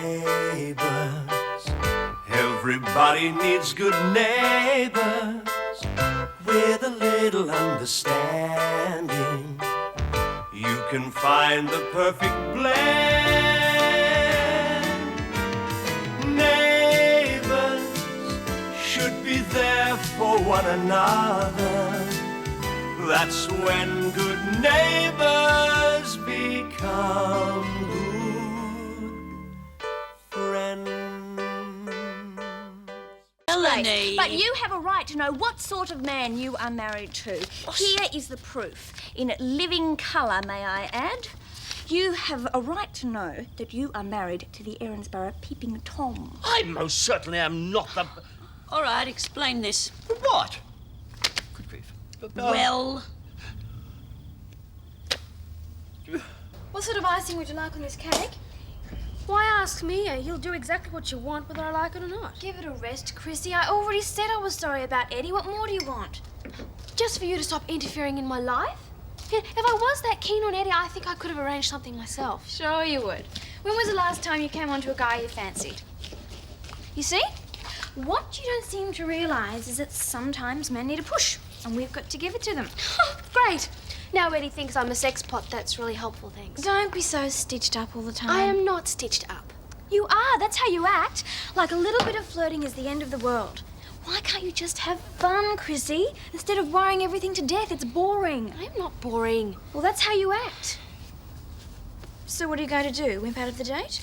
Neighbours, everybody needs good neighbours with a little understanding. You can find the perfect blend. Neighbours should be there for one another. That's when good neighbours become good friends. Melanie! But you have a right to know what sort of man you are married to. Here is the proof. In living colour, may I add. You have a right to know that you are married to the Erinsborough peeping Tom. I most certainly am not the... All right, explain this. What? Good grief. Well... What sort of icing would you like on this cake? Why ask me? You'll do exactly what you want, whether I like it or not. Give it a rest, Chrissy. I already said I was sorry about Eddie. What more do you want? Just for you to stop interfering in my life? If I was that keen on Eddie, I think I could have arranged something myself. Sure you would. When was the last time you came on to a guy you fancied? You see? What you don't seem to realise is that sometimes men need a push, and we've got to give it to them. Great. Now Eddie thinks I'm a sex pot. That's really helpful, thanks. Don't be so stitched up all the time. I am not stitched up. You are. That's how you act. Like a little bit of flirting is the end of the world. Why can't you just have fun, Chrissy? Instead of worrying everything to death, it's boring. I'm not boring. Well, that's how you act. So what are you going to do? Wimp out of the date?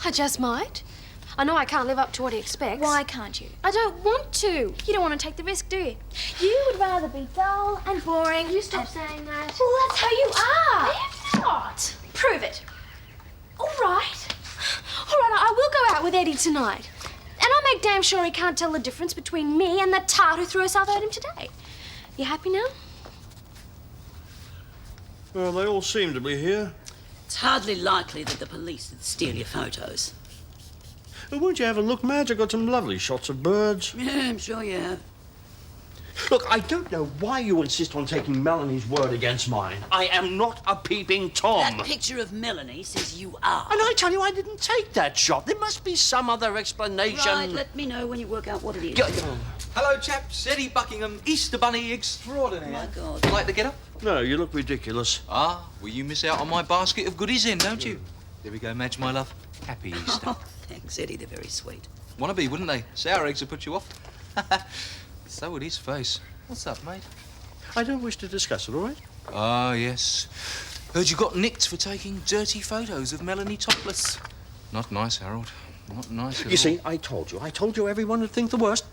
I just might. I know I can't live up to what he expects. Why can't you? I don't want to. You don't want to take the risk, do you? You would rather be dull and boring. You stop saying that. Well, that's how you are. I am not. Prove it. All right. All right, I will go out with Eddie tonight. And I'll make damn sure he can't tell the difference between me and the tart who threw herself at him today. You happy now? Well, they all seem to be here. It's hardly likely that the police would steal your photos. Well, won't you have a look, Madge? I've got some lovely shots of birds. Yeah, I'm sure you have. Look, I don't know why you insist on taking Melanie's word against mine. I am not a peeping Tom. That picture of Melanie says you are. And I tell you, I didn't take that shot. There must be some other explanation. Right, let me know when you work out what it is. Hello, chaps. Eddie Buckingham, Easter Bunny extraordinaire. Oh, my God. Like to get up? No, you look ridiculous. Ah, well, you miss out on my basket of goodies then, don't you? There we go, Madge, my love. Happy Easter. Oh, thanks, Eddie. They're very sweet. Wanna be, wouldn't they? Sour eggs would put you off. So would his face. What's up, mate? I don't wish to discuss it, all right? Ah, yes. Heard you got nicked for taking dirty photos of Melanie topless. Not nice, Harold. Not nice at all. You see, I told you everyone would think the worst.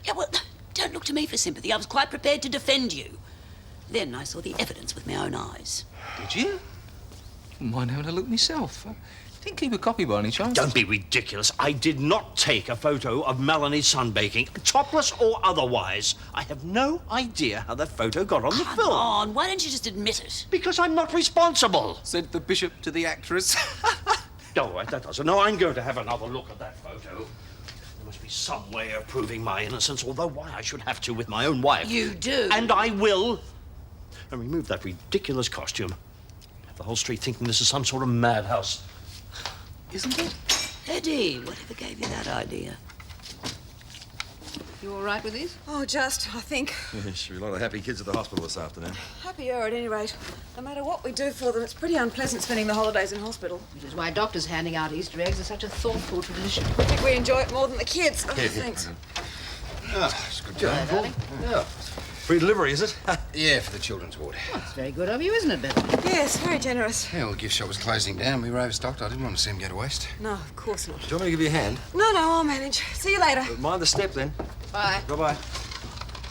Yeah, well, don't look to me for sympathy. I was quite prepared to defend you. Then I saw the evidence with my own eyes. Did you? Wouldn't mind having a look myself. Didn't keep a copy by any chance? Don't be ridiculous. I did not take a photo of Melanie sunbaking, topless or otherwise. I have no idea how that photo got on the Come film. on, why don't you just admit it? Because I'm not responsible. Sent the bishop to the actress. No, that doesn't. No, I'm going to have another look at that photo. There must be some way of proving my innocence, although why I should have to with my own wife. You do. And I will. And remove that ridiculous costume. Have the whole street thinking this is some sort of madhouse. Isn't it? Eddie, whatever gave you that idea? You all right with these? Oh, just, I think. Yes, a lot of happy kids at the hospital this afternoon. Happier at any rate. No matter what we do for them, it's pretty unpleasant spending the holidays in hospital. Which is why doctors handing out Easter eggs is such a thoughtful tradition. I think we enjoy it more than the kids. Oh, thanks. It's a good job. darling. Yeah. Free delivery, is it? Yeah, for the children's ward. Well, it's very good of you, isn't it, Beverly? Yes, very generous. Yeah, well, the gift shop was closing down. We were overstocked. I didn't want to see them go to waste. No, of course not. Do you want me to give you a hand? No, I'll manage. See you later. Mind the step, then. Bye. Bye-bye.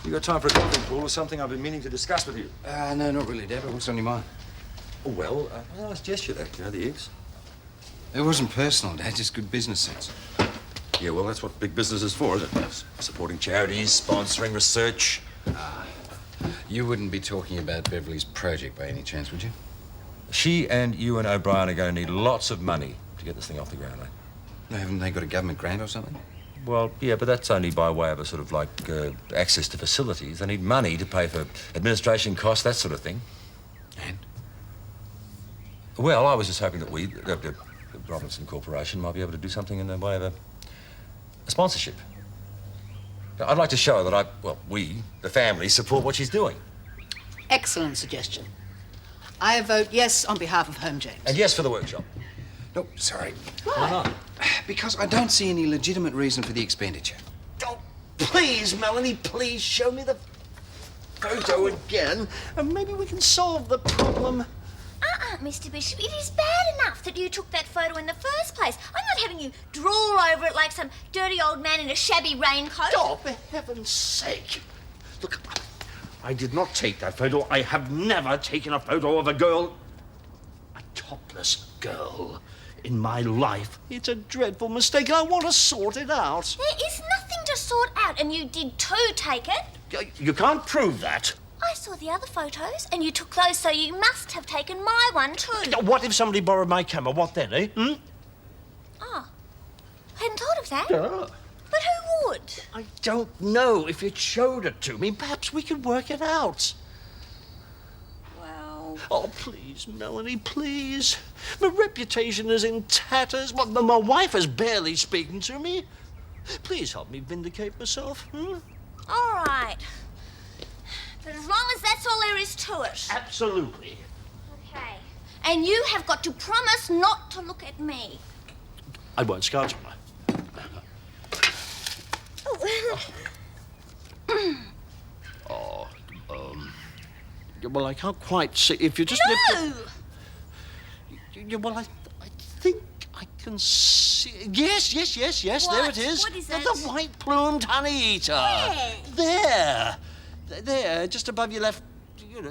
You got time for a coffee, Paul, or something I've been meaning to discuss with you? No, not really, Dad. What's on your mind? Oh, well, a nice gesture, that, the eggs. It wasn't personal, Dad. Just good business sense. Yeah, well, that's what big business is for, isn't it? Supporting charities, sponsoring research. You wouldn't be talking about Beverly's project by any chance, would you? She and you and O'Brien are going to need lots of money to get this thing off the ground, eh? No, haven't they got a government grant or something? Well, yeah, but that's only by way of a sort of like access to facilities. They need money to pay for administration costs, that sort of thing. And? Well, I was just hoping that Robinson Corporation might be able to do something in the way of a sponsorship. I'd like to show her that we, the family, support what she's doing. Excellent suggestion. I vote yes on behalf of Home James. And yes for the workshop. No, sorry. Why not? Because I don't see any legitimate reason for the expenditure. Oh, please, Melanie, please show me the photo again, and maybe we can solve the problem. Mr. Bishop, it is bad enough that you took that photo in the first place. I'm not having you drool over it like some dirty old man in a shabby raincoat. Oh, for heaven's sake. Look, I did not take that photo. I have never taken a photo of a girl, a topless girl, in my life. It's a dreadful mistake, and I want to sort it out. There is nothing to sort out, and you did too take it. You can't prove that. I saw the other photos, and you took those, so you must have taken my one too. What if somebody borrowed my camera? What then, eh? Oh, I hadn't thought of that. Yeah. But who would? I don't know. If it showed it to me, perhaps we could work it out. Well... Oh, please, Melanie, please. My reputation is in tatters. My wife is barely speaking to me. Please help me vindicate myself, All right. But as long as that's all there is to it. Absolutely. Okay. And you have got to promise not to look at me. I won't, Scarlet. Well, I can't quite see. If you just lift it... Well, I think I can see... Yes, What? there it is. What is it? The white-plumed honey-eater. Where? There, just above your left,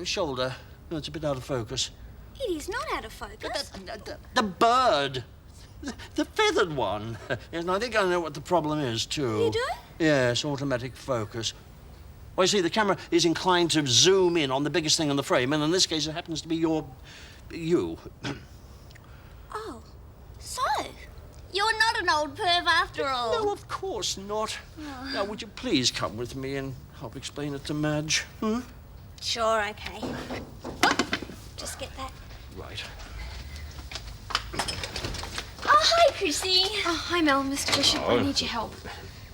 shoulder. No, it's a bit out of focus. It is not out of focus. The bird. The feathered one. Yes, and I think I know what the problem is, too. You do? Yes, automatic focus. Well, you see, the camera is inclined to zoom in on the biggest thing on the frame, and in this case, it happens to be you. Oh, so you're not an old perv after all. No, of course not. Now, would you please come with me and help explain it to Madge? Sure, okay. Oh, just get that. Right. Oh, hi, Chrissy. Oh, hi, Mel, Mr. Bishop. I need your help.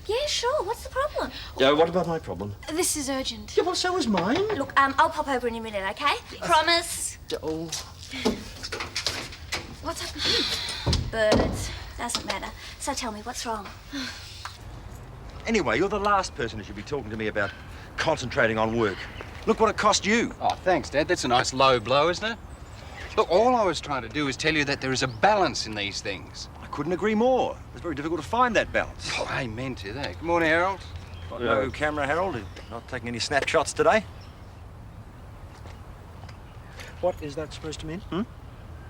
Yeah, sure. What's the problem? What about my problem? This is urgent. Yeah, well, so is mine. Look, I'll pop over in a minute, okay? Promise. Oh. What's happening? Birds. Doesn't matter. So tell me, what's wrong? Anyway, you're the last person who should be talking to me about concentrating on work. Look what it cost you. Oh, thanks, Dad. That's a nice low blow, isn't it? Look, all I was trying to do is tell you that there is a balance in these things. I couldn't agree more. It's very difficult to find that balance. Oh, amen to that. Good morning, Harold. Got no camera, Harold? Not taking any snapshots today? What is that supposed to mean?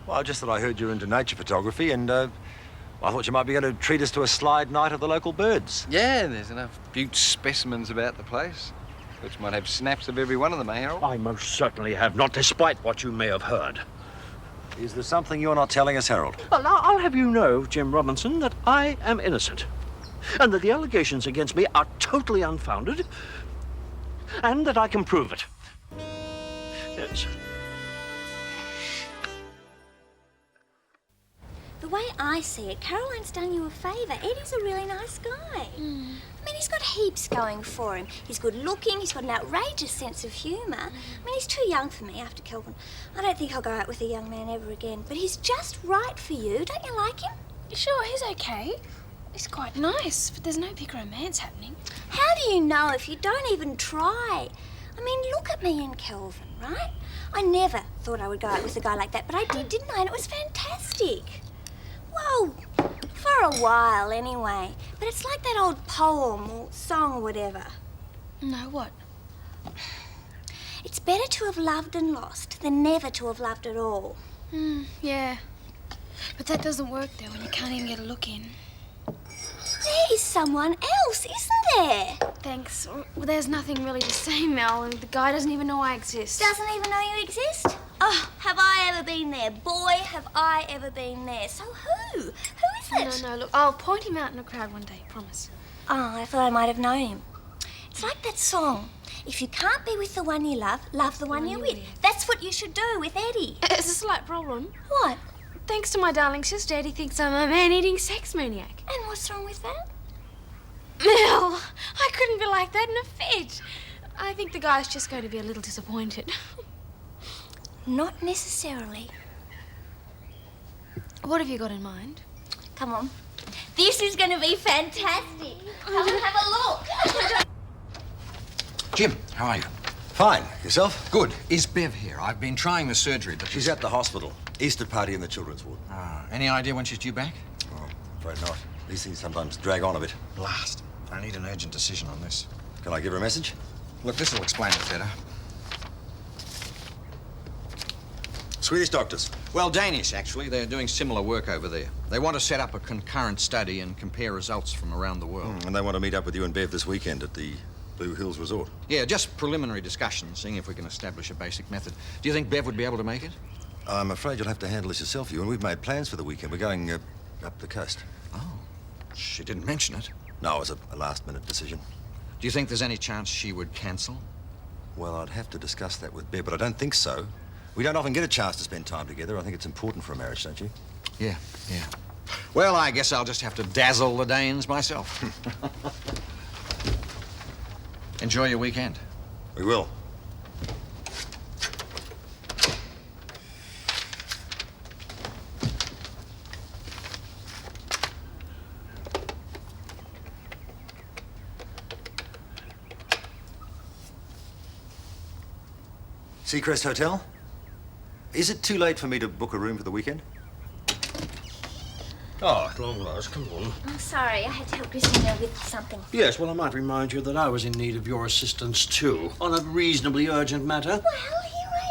Well, just that I heard you're into nature photography, and I thought you might be going to treat us to a slide night of the local birds. Yeah, there's enough butte specimens about the place. Which might have snaps of every one of them, eh, Harold? I most certainly have not, despite what you may have heard. Is there something you're not telling us, Harold? Well, I'll have you know, Jim Robinson, that I am innocent. And that the allegations against me are totally unfounded. And that I can prove it. Yes. The way I see it, Caroline's done you a favour. Eddie's a really nice guy. I mean, he's got heaps going for him. He's good looking, he's got an outrageous sense of humour. I mean, he's too young for me after Kelvin. I don't think I'll go out with a young man ever again. But he's just right for you. Don't you like him? Sure, he's okay. He's quite nice, but there's no big romance happening. How do you know if you don't even try? I mean, look at me and Kelvin, right? I never thought I would go out with a guy like that, but I did, didn't I? And it was fantastic. Well, for a while anyway. But it's like that old poem or song or whatever. No, what? It's better to have loved and lost than never to have loved at all. Yeah. But that doesn't work, though, when you can't even get a look in. There is someone else, isn't there? Thanks. Well, there's nothing really to say, Mel, and the guy doesn't even know I exist. Doesn't even know you exist? Oh, have I ever been there? Boy, have I ever been there. So who? Who is it? No, look, I'll point him out in a crowd one day, promise. Oh, I thought I might have known him. It's like that song. If you can't be with the one you love, love the one you're with. That's what you should do with Eddie. It's a slight problem. What? Thanks to my darling sister, Eddie thinks I'm a man-eating sex maniac. And what's wrong with that? Mel, I couldn't be like that in a fit. I think the guy's just going to be a little disappointed. Not necessarily. What have you got in mind? Come on. This is going to be fantastic. Come and have a look. Jim, how are you? Fine. Yourself? Good. Is Bev here? I've been trying the surgery, but She's at the hospital. Easter party in the children's ward. Ah, any idea when she's due back? Oh, afraid not. These things sometimes drag on a bit. Blast. I need an urgent decision on this. Can I give her a message? Look, this will explain it better. Swedish doctors. Well, Danish, actually. They're doing similar work over there. They want to set up a concurrent study and compare results from around the world. And they want to meet up with you and Bev this weekend at the Blue Hills Resort. Yeah, just preliminary discussions, seeing if we can establish a basic method. Do you think Bev would be able to make it? I'm afraid you'll have to handle this yourself, you, and we've made plans for the weekend. We're going up the coast. Oh, she didn't mention it. No, it was a last-minute decision. Do you think there's any chance she would cancel? Well, I'd have to discuss that with Bev, but I don't think so. We don't often get a chance to spend time together. I think it's important for a marriage, don't you? Yeah. Well, I guess I'll just have to dazzle the Danes myself. Enjoy your weekend. We will. Seacrest Hotel? Is it too late for me to book a room for the weekend? Oh, long last, come on. I'm sorry, I had to help Christina with something. Yes, well, I might remind you that I was in need of your assistance, too, on a reasonably urgent matter. Well,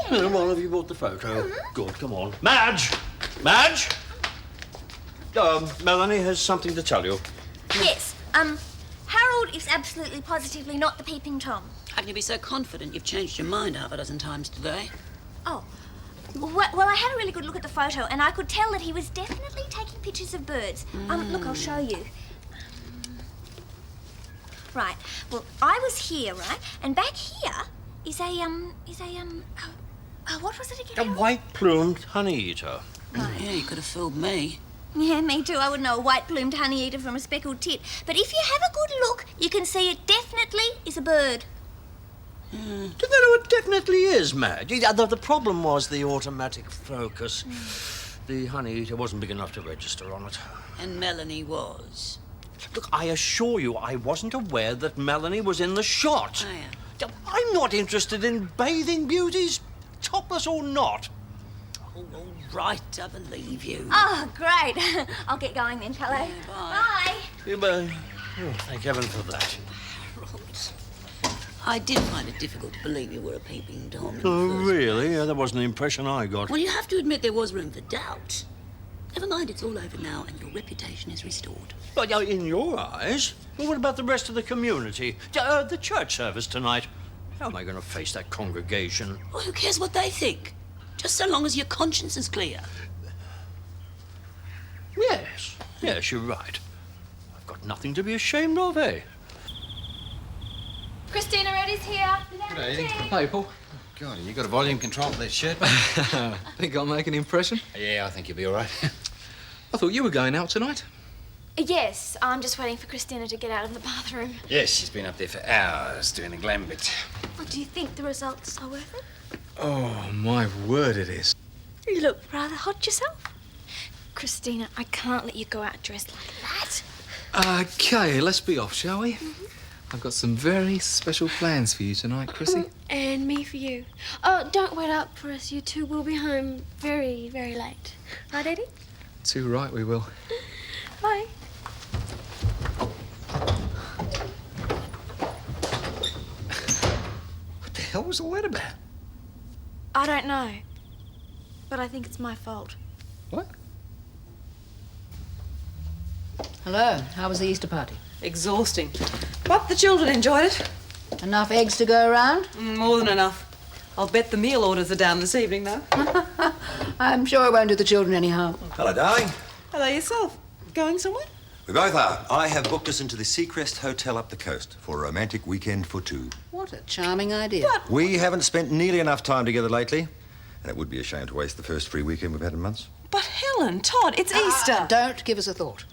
here I am. Well, have you brought the photo? Good, come on. Madge! Madge! Melanie has something to tell you. Yes, Harold is absolutely positively not the peeping Tom. How can you be so confident you've changed your mind half a dozen times today? Oh. Well, I had a really good look at the photo, and I could tell that he was definitely taking pictures of birds. Look, I'll show you. Right. Well, I was here, right? And back here is what was it again? A Harold? white-plumed honey-eater. Yeah, you could have fooled me. Yeah, me too. I would know a white-plumed honey-eater from a speckled tit. But if you have a good look, you can see it definitely is a bird. Do you know what it definitely is, Madge? The problem was the automatic focus. The honey-eater wasn't big enough to register on it. And Melanie was. Look, I assure you, I wasn't aware that Melanie was in the shot. Oh, yeah. I'm not interested in bathing beauties, topless or not. Oh, all right, I believe you. Oh, great. I'll get going then, fellow. Yeah, bye. Bye. Oh, thank heaven for that. I did find it difficult to believe you were a peeping Tom. in the Oh, first really? Yeah, that wasn't the impression I got. Well, you have to admit there was room for doubt. Never mind, it's all over now, and your reputation is restored. But in your eyes? Well, what about the rest of the community? The church service tonight? How am I going to face that congregation? Well, who cares what they think? Just so long as your conscience is clear. Yes, you're right. I've got nothing to be ashamed of, eh? Christina and Eddie's here. Good evening. Hi, Paul. God, you got a volume control for that shirt? Think I'll make an impression? Yeah, I think you'll be all right. I thought you were going out tonight. Yes, I'm just waiting for Christina to get out of the bathroom. Yes, she's been up there for hours doing the glam bit. Well, do you think the results are worth it? Oh, my word, it is. You look rather hot yourself. Christina, I can't let you go out dressed like that. Okay, let's be off, shall we? I've got some very special plans for you tonight, Chrissy. And me for you. Oh, don't wait up for us, you two. We'll be home very, very late. Right, Eddie? Too right, we will. Bye. What the hell was all that about? I don't know. But I think it's my fault. What? Hello, how was the Easter party? Exhausting. But the children enjoyed it. Enough eggs to go around? More than enough. I'll bet the meal orders are down this evening, though. I'm sure it won't do the children any harm. Hello, darling. Hello yourself. Going somewhere? We both are. I have booked us into the Seacrest Hotel up the coast for a romantic weekend for two. What a charming idea. We haven't spent nearly enough time together lately, and it would be a shame to waste the first free weekend we've had in months. But Helen, Todd, it's Easter. Don't give us a thought.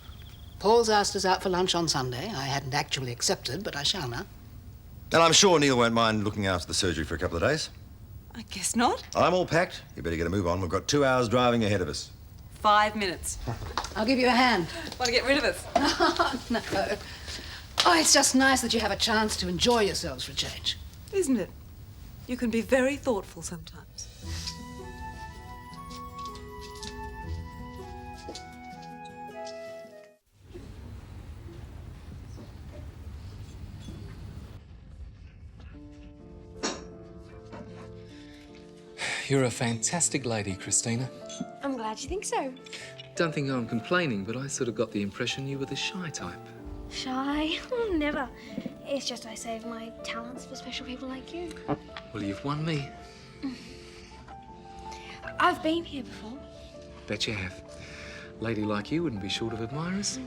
Paul's asked us out for lunch on Sunday. I hadn't actually accepted, but I shall now. And I'm sure Neil won't mind looking after the surgery for a couple of days. I guess not. I'm all packed. You better get a move on. We've got 2 hours driving ahead of us. 5 minutes. I'll give you a hand. Want to get rid of us? No. Oh, it's just nice that you have a chance to enjoy yourselves for a change. Isn't it? You can be very thoughtful sometimes. You're a fantastic lady, Christina. I'm glad you think so. Don't think I'm complaining, but I sort of got the impression you were the shy type. Shy? Oh, never. It's just I save my talents for special people like you. Well, you've won me. I've been here before. Bet you have. Lady like you wouldn't be short of admirers.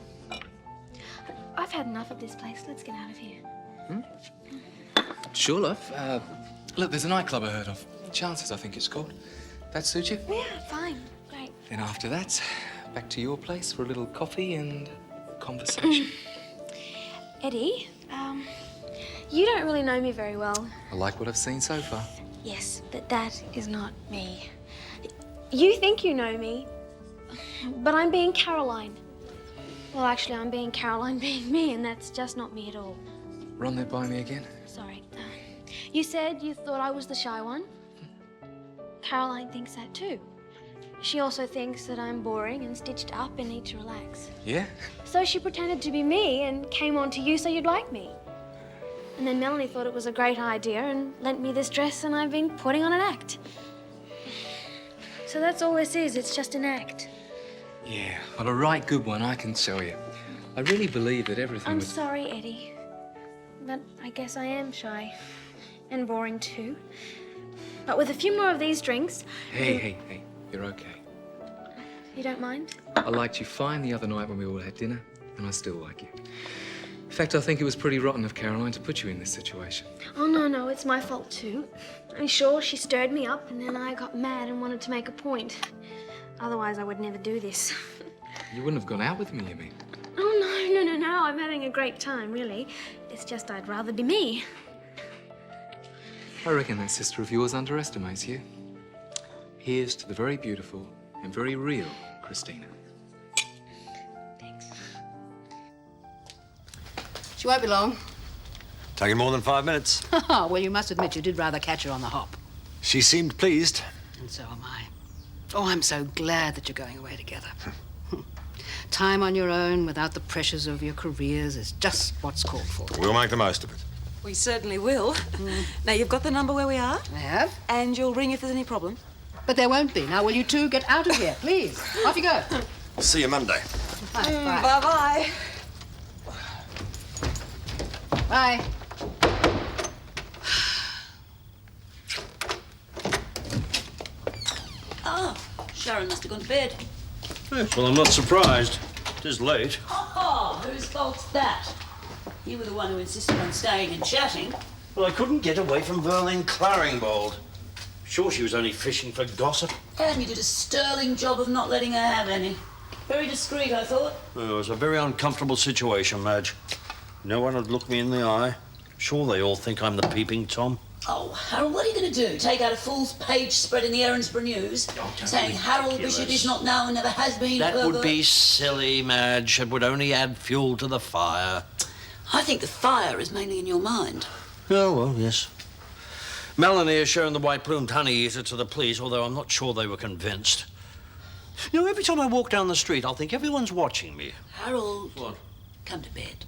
I've had enough of this place. Let's get out of here. Sure, love. Look, there's a nightclub I heard of. Chances, I think it's called. That suit you? Yeah, fine. Great. Then after that, back to your place for a little coffee and conversation. Eddie, you don't really know me very well. I like what I've seen so far. Yes, but that is not me. You think you know me, but I'm being Caroline. Well, actually, I'm being Caroline being me, and that's just not me at all. Run that by me again. Sorry. You said you thought I was the shy one. Caroline thinks that too. She also thinks that I'm boring and stitched up and need to relax. Yeah? So she pretended to be me and came on to you so you'd like me. And then Melanie thought it was a great idea and lent me this dress, and I've been putting on an act. So that's all this is, it's just an act. Yeah, well, a right good one, I can tell you. I really believe that everything I'm was... sorry, Eddie. But I guess I am shy. And boring too. But with a few more of these drinks... Hey, you're okay. You don't mind? I liked you fine the other night when we all had dinner, and I still like you. In fact, I think it was pretty rotten of Caroline to put you in this situation. Oh, no, it's my fault too. I'm sure she stirred me up, and then I got mad and wanted to make a point. Otherwise, I would never do this. You wouldn't have gone out with me, you mean? Oh, no. I'm having a great time, really. It's just I'd rather be me. I reckon that sister of yours underestimates you. Here's to the very beautiful and very real Christina. Thanks. She won't be long. Taking more than 5 minutes. Well, you must admit you did rather catch her on the hop. She seemed pleased. And so am I. Oh, I'm so glad that you're going away together. Time on your own without the pressures of your careers is just what's called for. We'll make the most of it. We certainly will. Now, you've got the number where we are? I have. And you'll ring if there's any problem? But there won't be. Now, will you two get out of here, please? Off you go. See you Monday. Bye. Bye-bye. Bye. Oh, Sharon must have gone to bed. Yes, well, I'm not surprised. It is late. Oh, whose fault's that? You were the one who insisted on staying and chatting. Well, I couldn't get away from Verlaine Claringbold. Sure, she was only fishing for gossip. And you did a sterling job of not letting her have any. Very discreet, I thought. Well, it was a very uncomfortable situation, Madge. No one would look me in the eye. Sure, they all think I'm the peeping Tom. Oh, Harold, what are you going to do? Take out a full page spread in the Erinsborough News saying Harold Bishop is not now and never has been... That would be silly, Madge. It would only add fuel to the fire. I think the fire is mainly in your mind. Oh, well, yes. Melanie has shown the white-plumed honey eater to the police, although I'm not sure they were convinced. You know, every time I walk down the street, I'll think everyone's watching me. Harold, What? come to bed.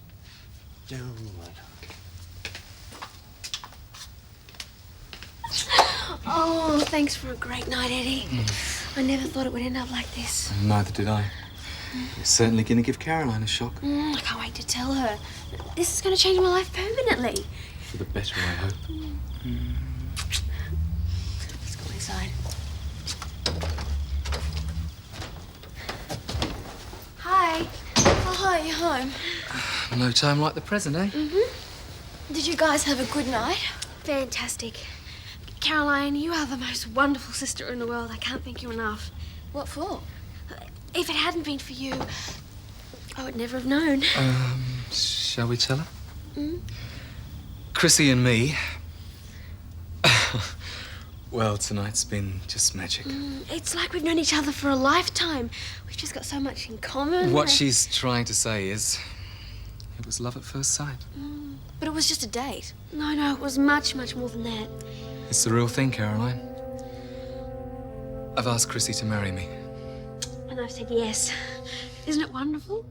Oh, right. Oh, thanks for a great night, Eddie. I never thought it would end up like this. Neither did I. You're certainly going to give Caroline a shock. I can't wait to tell her. This is going to change my life permanently. For the better, I hope. Let's go inside. Hi. Oh, hi, you're home. No time like the present, eh? Did you guys have a good night? Fantastic. Caroline, you are the most wonderful sister in the world. I can't thank you enough. What for? If it hadn't been for you, I would never have known. Shall we tell her? Chrissy and me. Well, tonight's been just magic. It's like we've known each other for a lifetime. We've just got so much in common. What she's trying to say is, it was love at first sight. But it was just a date. No, it was much, much more than that. It's the real thing, Caroline. I've asked Chrissy to marry me. And I've said yes. Isn't it wonderful?